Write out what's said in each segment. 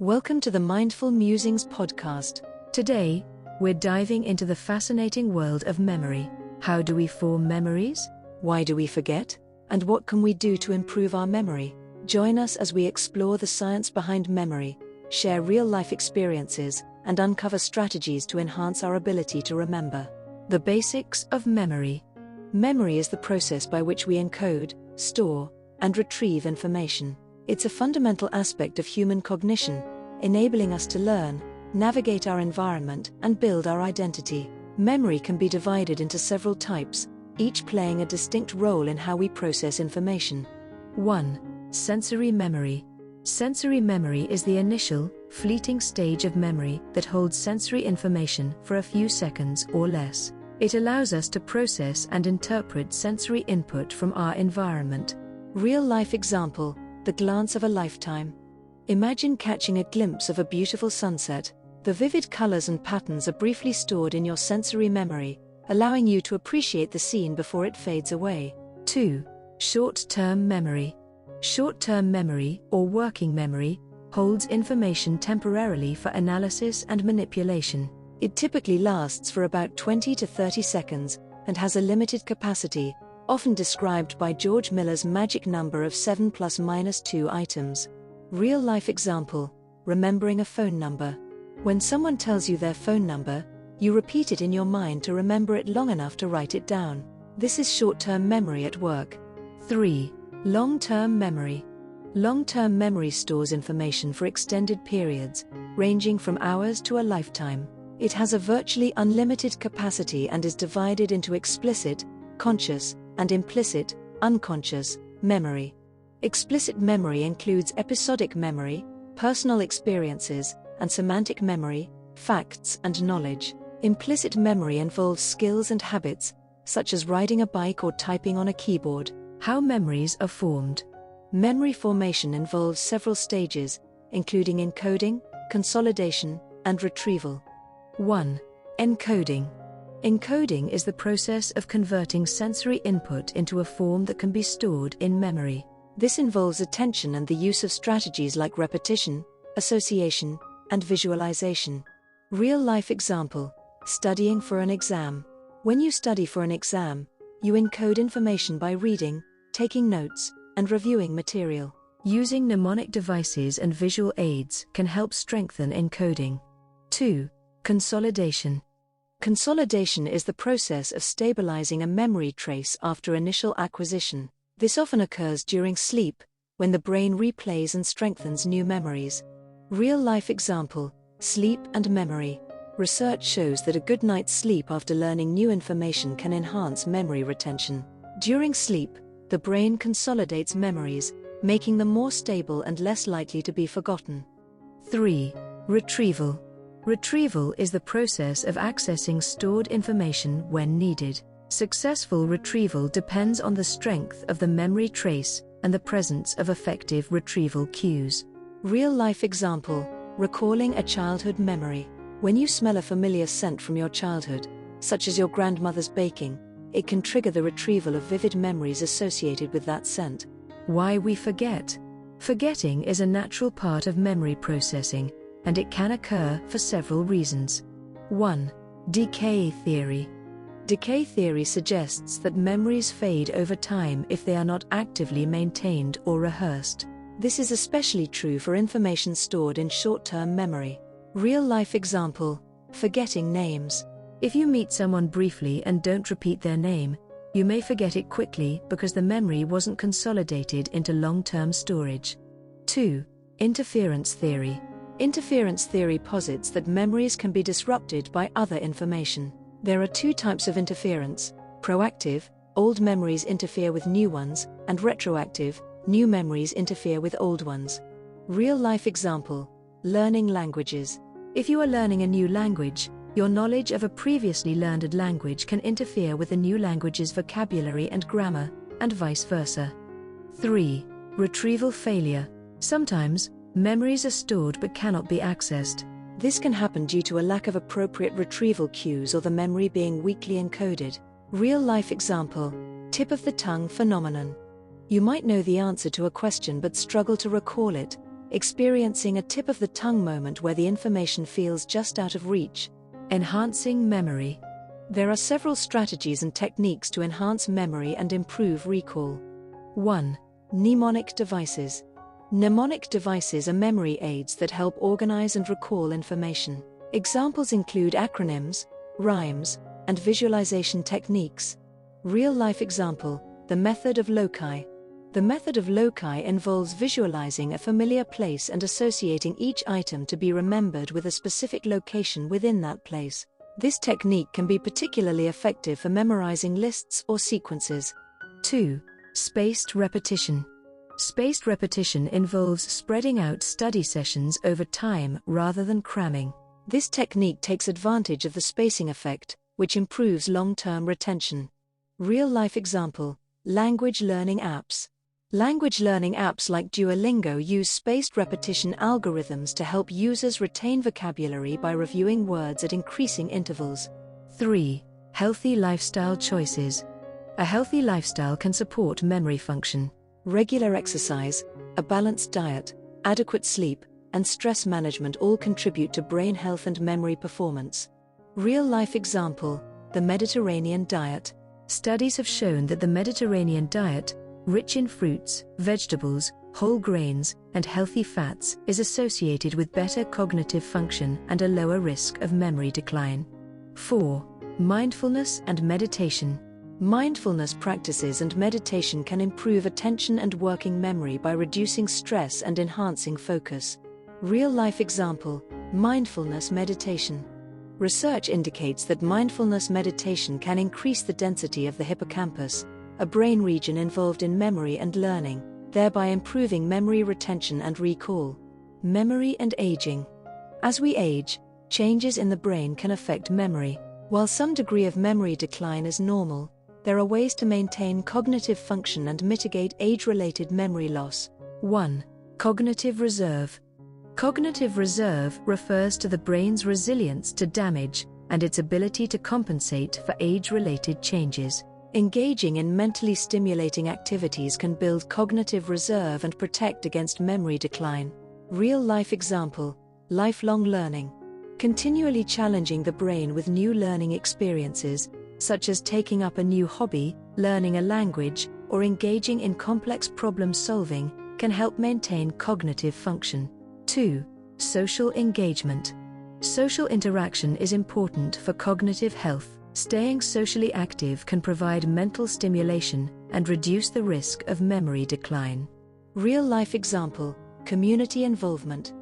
Welcome to the Mindful Musings podcast. Today, we're diving into the fascinating world of memory. How do we form memories? Why do we forget? And what can we do to improve our memory? Join us as we explore the science behind memory, share real-life experiences, and uncover strategies to enhance our ability to remember. The basics of memory. Memory is the process by which we encode, store, and retrieve information. It's a fundamental aspect of human cognition, enabling us to learn, navigate our environment, and build our identity. Memory can be divided into several types, each playing a distinct role in how we process information. 1. Sensory memory. Sensory memory is the initial, fleeting stage of memory that holds sensory information for a few seconds or less. It allows us to process and interpret sensory input from our environment. Real-life example: the glance of a lifetime. Imagine catching a glimpse of a beautiful sunset. The vivid colors and patterns are briefly stored in your sensory memory, allowing you to appreciate the scene before it fades away. 2. Short-term memory. Short-term memory, or working memory, holds information temporarily for analysis and manipulation. It typically lasts for about 20 to 30 seconds, and has a limited capacity, often described by George Miller's magic number of 7 ± 2 items. Real-life example: remembering a phone number. When someone tells you their phone number, you repeat it in your mind to remember it long enough to write it down. This is short-term memory at work. 3. Long-term memory. Long-term memory stores information for extended periods, ranging from hours to a lifetime. It has a virtually unlimited capacity and is divided into explicit, conscious, and implicit, unconscious, memory. Explicit memory includes episodic memory, personal experiences, and semantic memory, facts and knowledge. Implicit memory involves skills and habits, such as riding a bike or typing on a keyboard. How memories are formed. Memory formation involves several stages, including encoding, consolidation, and retrieval. 1. Encoding. Encoding is the process of converting sensory input into a form that can be stored in memory. This involves attention and the use of strategies like repetition, association, and visualization. Real-life example: studying for an exam. When you study for an exam, you encode information by reading, taking notes, and reviewing material. Using mnemonic devices and visual aids can help strengthen encoding. 2. Consolidation. Consolidation is the process of stabilizing a memory trace after initial acquisition. This often occurs during sleep, when the brain replays and strengthens new memories. Real-life example: sleep and memory. Research shows that a good night's sleep after learning new information can enhance memory retention. During sleep, the brain consolidates memories, making them more stable and less likely to be forgotten. 3. Retrieval. Retrieval is the process of accessing stored information when needed. Successful retrieval depends on the strength of the memory trace and the presence of effective retrieval cues. Real-life example: recalling a childhood memory. When you smell a familiar scent from your childhood, such as your grandmother's baking, it can trigger the retrieval of vivid memories associated with that scent. Why we forget. Forgetting is a natural part of memory processing, and it can occur for several reasons. 1. Decay theory. Decay theory suggests that memories fade over time if they are not actively maintained or rehearsed. This is especially true for information stored in short-term memory. Real-life example: forgetting names. If you meet someone briefly and don't repeat their name, you may forget it quickly because the memory wasn't consolidated into long-term storage. 2. Interference theory. Interference theory posits that memories can be disrupted by other information. There are two types of interference: proactive, old memories interfere with new ones, and retroactive, new memories interfere with old ones. Real-life example: learning languages. If you are learning a new language, your knowledge of a previously learned language can interfere with the new language's vocabulary and grammar, and vice versa. 3. Retrieval failure. Sometimes, memories are stored but cannot be accessed. This can happen due to a lack of appropriate retrieval cues or the memory being weakly encoded. Real-life example: tip of the tongue phenomenon. You might know the answer to a question but struggle to recall it, experiencing a tip of the tongue moment where the information feels just out of reach. Enhancing memory. There are several strategies and techniques to enhance memory and improve recall. 1. Mnemonic devices. Mnemonic devices are memory aids that help organize and recall information. Examples include acronyms, rhymes, and visualization techniques. Real-life example, the method of loci. The method of loci involves visualizing a familiar place and associating each item to be remembered with a specific location within that place. This technique can be particularly effective for memorizing lists or sequences. 2. Spaced repetition. Spaced repetition involves spreading out study sessions over time rather than cramming. This technique takes advantage of the spacing effect, which improves long-term retention. Real-life example, language learning apps. Language learning apps like Duolingo use spaced repetition algorithms to help users retain vocabulary by reviewing words at increasing intervals. 3. Healthy lifestyle choices. A healthy lifestyle can support memory function. Regular exercise, a balanced diet, adequate sleep, and stress management all contribute to brain health and memory performance. Real-life example, the Mediterranean diet. Studies have shown that the Mediterranean diet, rich in fruits, vegetables, whole grains, and healthy fats, is associated with better cognitive function and a lower risk of memory decline. 4. Mindfulness and meditation. Mindfulness practices and meditation can improve attention and working memory by reducing stress and enhancing focus. Real-life example, mindfulness meditation. Research indicates that mindfulness meditation can increase the density of the hippocampus, a brain region involved in memory and learning, thereby improving memory retention and recall. Memory and aging. As we age, changes in the brain can affect memory. While some degree of memory decline is normal, there are ways to maintain cognitive function and mitigate age-related memory loss. 1. Cognitive reserve. Cognitive reserve refers to the brain's resilience to damage and its ability to compensate for age-related changes. Engaging in mentally stimulating activities can build cognitive reserve and protect against memory decline. Real-life example, lifelong learning. Continually challenging the brain with new learning experiences, such as taking up a new hobby, learning a language, or engaging in complex problem-solving, can help maintain cognitive function. 2. Social engagement. Social interaction is important for cognitive health. Staying socially active can provide mental stimulation and reduce the risk of memory decline. Real-life example, community involvement.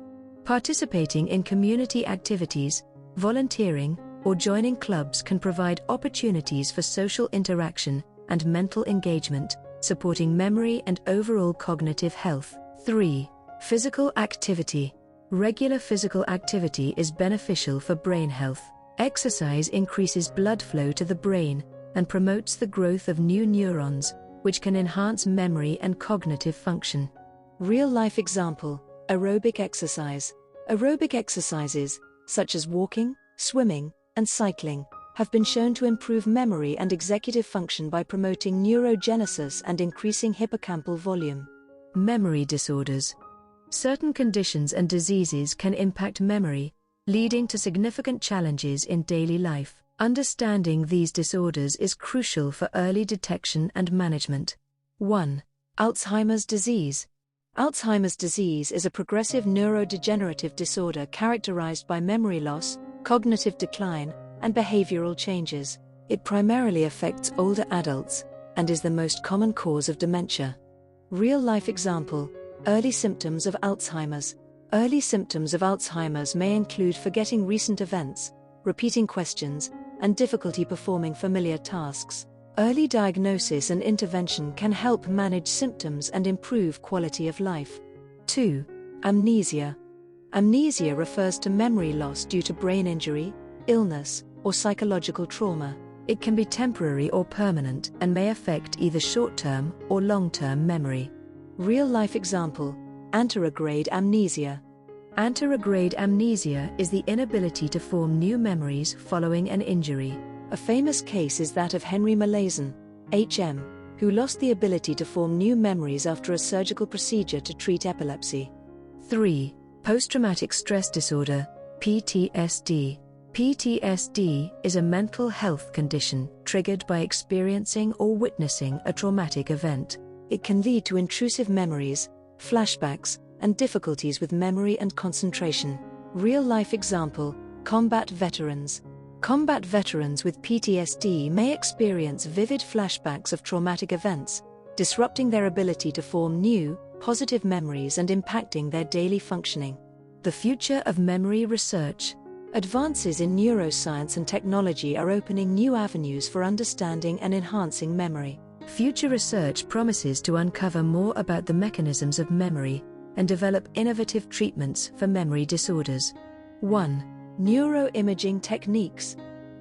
Participating in community activities, volunteering, or joining clubs can provide opportunities for social interaction and mental engagement, supporting memory and overall cognitive health. 3. Physical activity. Regular physical activity is beneficial for brain health. Exercise increases blood flow to the brain and promotes the growth of new neurons, which can enhance memory and cognitive function. Real-life example, aerobic exercise. Aerobic exercises, such as walking, swimming, and cycling, have been shown to improve memory and executive function by promoting neurogenesis and increasing hippocampal volume. Memory disorders. Certain conditions and diseases can impact memory, leading to significant challenges in daily life. Understanding these disorders is crucial for early detection and management. 1. Alzheimer's disease. Alzheimer's disease is a progressive neurodegenerative disorder characterized by memory loss, cognitive decline, and behavioral changes. It primarily affects older adults and is the most common cause of dementia. Real-life example, early symptoms of Alzheimer's. Early symptoms of Alzheimer's may include forgetting recent events, repeating questions, and difficulty performing familiar tasks. Early diagnosis and intervention can help manage symptoms and improve quality of life. 2. Amnesia. Amnesia refers to memory loss due to brain injury, illness, or psychological trauma. It can be temporary or permanent and may affect either short-term or long-term memory. Real-life example, anterograde amnesia. Anterograde amnesia is the inability to form new memories following an injury. A famous case is that of Henry Molaison, HM, who lost the ability to form new memories after a surgical procedure to treat epilepsy. 3. Post-traumatic stress disorder, PTSD. PTSD is a mental health condition triggered by experiencing or witnessing a traumatic event. It can lead to intrusive memories, flashbacks, and difficulties with memory and concentration. Real-life example: combat veterans. Combat veterans with PTSD may experience vivid flashbacks of traumatic events, disrupting their ability to form new, positive memories and impacting their daily functioning. The future of memory research. Advances in neuroscience and technology are opening new avenues for understanding and enhancing memory. Future research promises to uncover more about the mechanisms of memory and develop innovative treatments for memory disorders. 1. Neuroimaging techniques.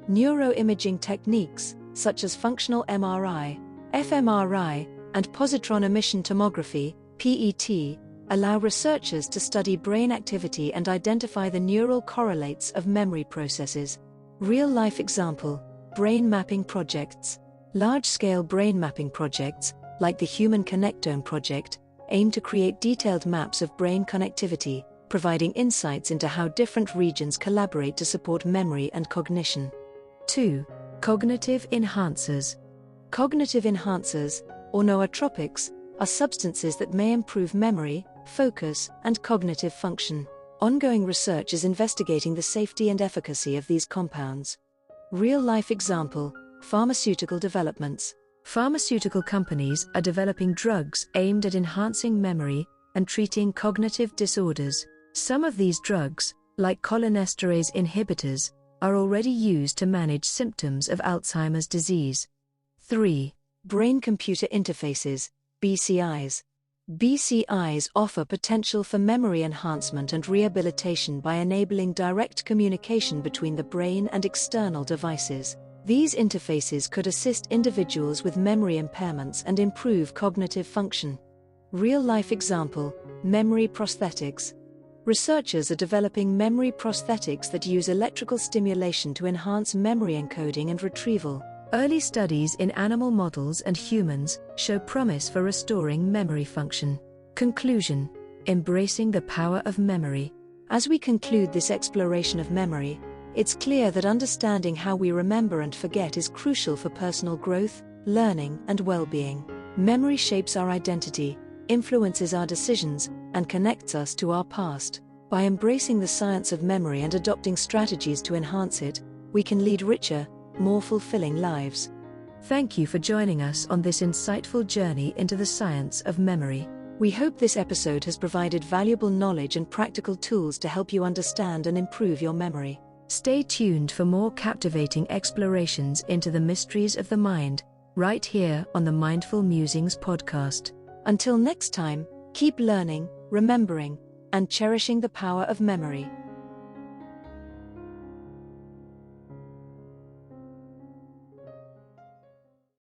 Neuroimaging techniques, such as functional MRI, fMRI, and positron emission tomography, PET, allow researchers to study brain activity and identify the neural correlates of memory processes. Real-life example: brain mapping projects. Large-scale brain mapping projects, like the Human Connectome project, aim to create detailed maps of brain connectivity, providing insights into how different regions collaborate to support memory and cognition. 2. Cognitive enhancers. Cognitive enhancers, or nootropics, are substances that may improve memory, focus, and cognitive function. Ongoing research is investigating the safety and efficacy of these compounds. Real-life example: pharmaceutical developments. Pharmaceutical companies are developing drugs aimed at enhancing memory and treating cognitive disorders. Some of these drugs, like cholinesterase inhibitors, are already used to manage symptoms of Alzheimer's disease. 3. Brain-computer interfaces, BCIs. BCIs offer potential for memory enhancement and rehabilitation by enabling direct communication between the brain and external devices. These interfaces could assist individuals with memory impairments and improve cognitive function. Real-life example: memory prosthetics. Researchers are developing memory prosthetics that use electrical stimulation to enhance memory encoding and retrieval. Early studies in animal models and humans show promise for restoring memory function. Conclusion: embracing the power of memory. As we conclude this exploration of memory, it's clear that understanding how we remember and forget is crucial for personal growth, learning, and well-being. Memory shapes our identity, influences our decisions, and connects us to our past. By embracing the science of memory and adopting strategies to enhance it, we can lead richer, more fulfilling lives. Thank you for joining us on this insightful journey into the science of memory. We hope this episode has provided valuable knowledge and practical tools to help you understand and improve your memory. Stay tuned for more captivating explorations into the mysteries of the mind, right here on the Mindful Musings podcast. Until next time, keep learning, remembering, and cherishing the power of memory.